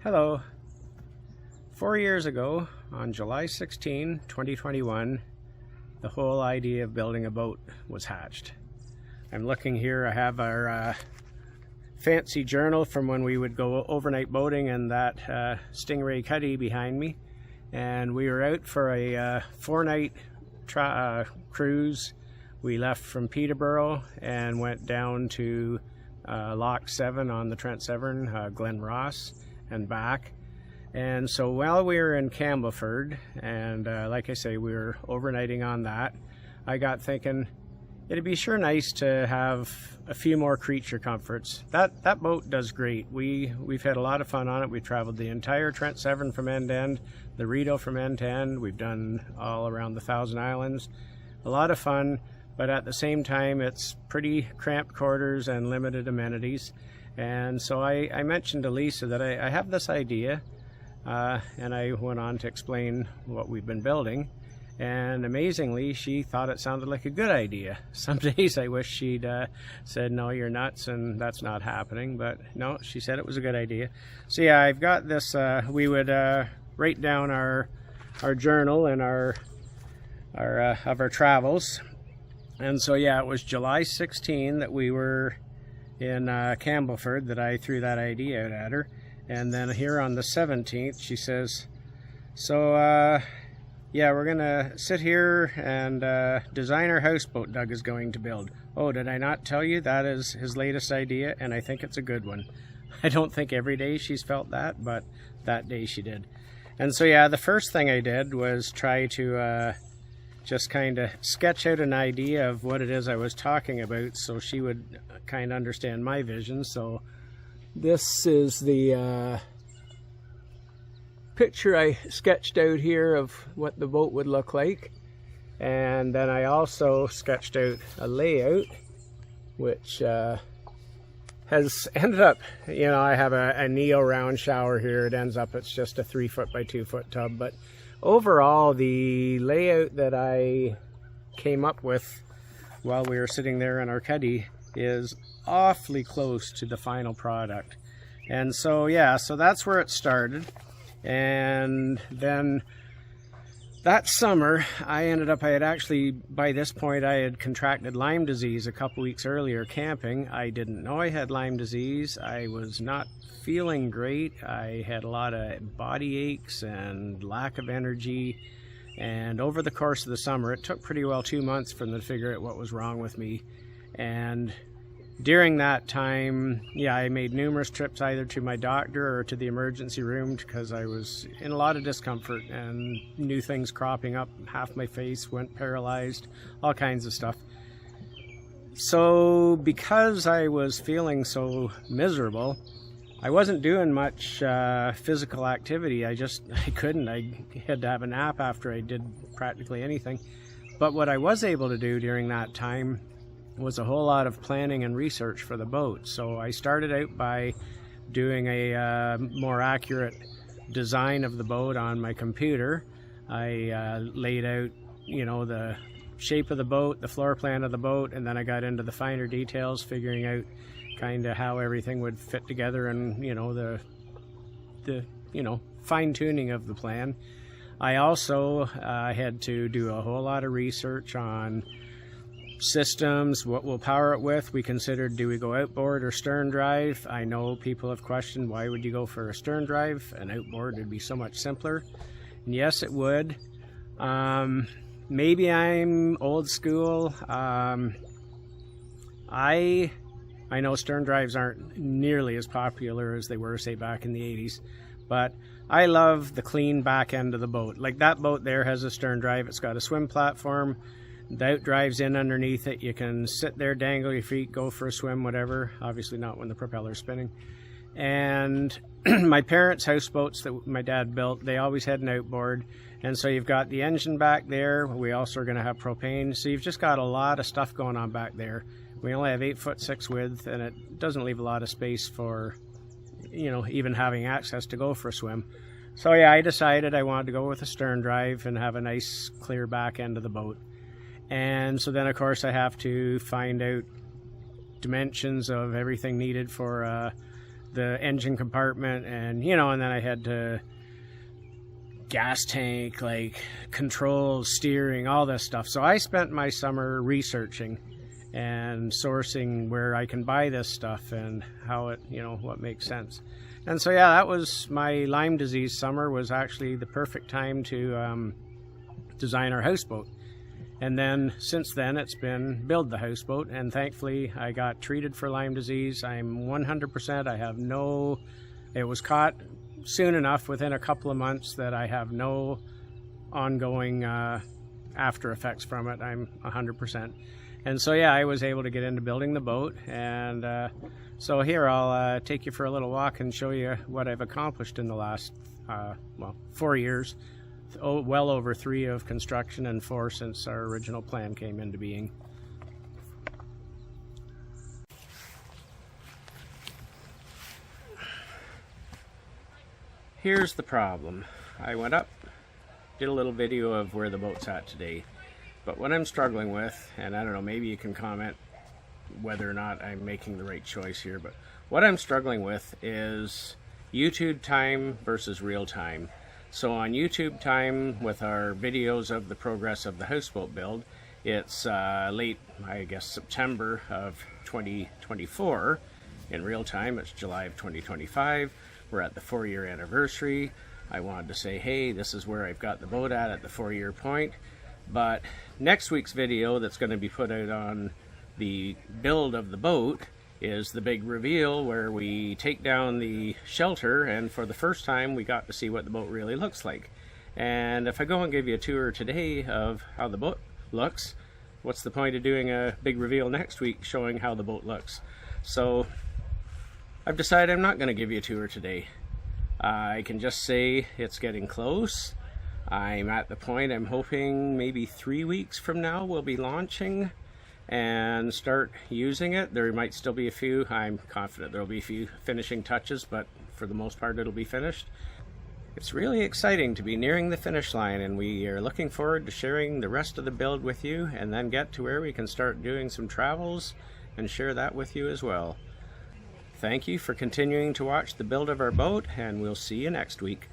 Hello. 4 years ago, on July 16, 2021, the whole idea of building a boat was hatched. I'm looking here, I have our fancy journal from when we would go overnight boating and that Stingray cuddy behind me. And we were out for a 4-night cruise. We left from Peterborough and went down to Loch 7 on the Trent Severn, Glen Ross, and back. And so while we were in Campbellford, and like I say, we were overnighting on that, I got thinking it'd be sure nice to have a few more creature comforts. That boat does great. We've had a lot of fun on it. We traveled the entire Trent Severn from end to end, the Rideau from end to end. We've done all around the Thousand Islands. A lot of fun, but at the same time it's pretty cramped quarters and limited amenities. And so I mentioned to Lisa that I have this idea, and I went on to explain what we've been building. And amazingly, she thought it sounded like a good idea. Some days I wish she'd said, no, you're nuts, and that's not happening. But no, she said it was a good idea. So yeah, I've got this, we would write down our journal and our travels. And so yeah, it was July 16 that we were in Campbellford that I threw that idea out at her. And then here on the 17th, she says, so yeah, we're gonna sit here and design our houseboat Doug is going to build. Oh, did I not tell you that is his latest idea, and I think it's a good one. I don't think every day she's felt that, but that day she did. And so yeah, the first thing I did was try to just kind of sketch out an idea of what it is I was talking about so she would kind of understand my vision. So this is the picture I sketched out here of what the boat would look like. And then I also sketched out a layout which has ended up, you know, I have a Neo round shower here. It ends up it's just a 3-foot by 2-foot tub, but overall the layout that I came up with while we were sitting there in our cuddy is awfully close to the final product. And so yeah, so that's where it started. And then that summer I had actually, by this point I had contracted Lyme disease a couple weeks earlier camping. I didn't know I had Lyme disease. I was not feeling great. I had a lot of body aches and lack of energy, and over the course of the summer it took pretty well 2 months for them to figure out what was wrong with me. And during that time, yeah, I made numerous trips either to my doctor or to the emergency room because I was in a lot of discomfort and new things cropping up. Half my face went paralyzed, all kinds of stuff. So because I was feeling so miserable, I wasn't doing much physical activity. I couldn't. I had to have a nap after I did practically anything. But what I was able to do during that time was a whole lot of planning and research for the boat. So I started out by doing a more accurate design of the boat on my computer. I laid out, you know, the shape of the boat, the floor plan of the boat, and then I got into the finer details, figuring out kind of how everything would fit together and, you know, the you know, fine-tuning of the plan. I also had to do a whole lot of research on systems, what we'll power it with. We considered, do we go outboard or Sterndrive? I know people have questioned, why would you go for a Sterndrive? An outboard would be so much simpler. And yes, it would. Maybe I'm old school. I know Sterndrives aren't nearly as popular as they were, say, back in the 80s, but I love the clean back end of the boat. Like that boat there has a Sterndrive. It's got a swim platform. The outdrive's in underneath it. You can sit there, dangle your feet, go for a swim, whatever. Obviously not when the propeller's spinning. And my parents' houseboats that my dad built, they always had an outboard. And so you've got the engine back there. We also are going to have propane. So you've just got a lot of stuff going on back there. We only have 8'6" width, and it doesn't leave a lot of space for, you know, even having access to go for a swim. So yeah, I decided I wanted to go with a Sterndrive and have a nice clear back end of the boat. And so then of course I have to find out dimensions of everything needed for the engine compartment, and you know, and then I had to gas tank, like controls, steering, all this stuff. So I spent my summer researching and sourcing where I can buy this stuff and how it, you know, what makes sense. And so yeah, that was my Lyme disease summer, was actually the perfect time to design our houseboat. And then since then it's been build the houseboat, and thankfully I got treated for Lyme disease. I'm 100%, I have no, it was caught soon enough within a couple of months that I have no ongoing after effects from it. I'm 100%. And so yeah, I was able to get into building the boat, and so here I'll take you for a little walk and show you what I've accomplished in the last, well, 4 years. Well over 3 of construction and 4 since our original plan came into being. Here's the problem. I went up, did a little video of where the boat's at today, but what I'm struggling with, and I don't know, maybe you can comment whether or not I'm making the right choice here, but what I'm struggling with is YouTube time versus real time. So on YouTube time, with our videos of the progress of the houseboat build, it's late, I guess, September of 2024. In real time, it's July of 2025. We're at the 4-year anniversary. I wanted to say, hey, this is where I've got the boat at the 4-year point. But next week's video that's going to be put out on the build of the boat is the big reveal, where we take down the shelter, and for the first time we got to see what the boat really looks like. And if I go and give you a tour today of how the boat looks, what's the point of doing a big reveal next week showing how the boat looks? So I've decided I'm not going to give you a tour today. I can just say it's getting close. I'm at the point, I'm hoping maybe 3 weeks from now we'll be launching and start using it. There might still be a few, I'm confident there will be a few finishing touches, but for the most part it'll be finished. It's really exciting to be nearing the finish line, and we are looking forward to sharing the rest of the build with you, and then get to where we can start doing some travels and share that with you as well. Thank you for continuing to watch the build of our boat, and we'll see you next week.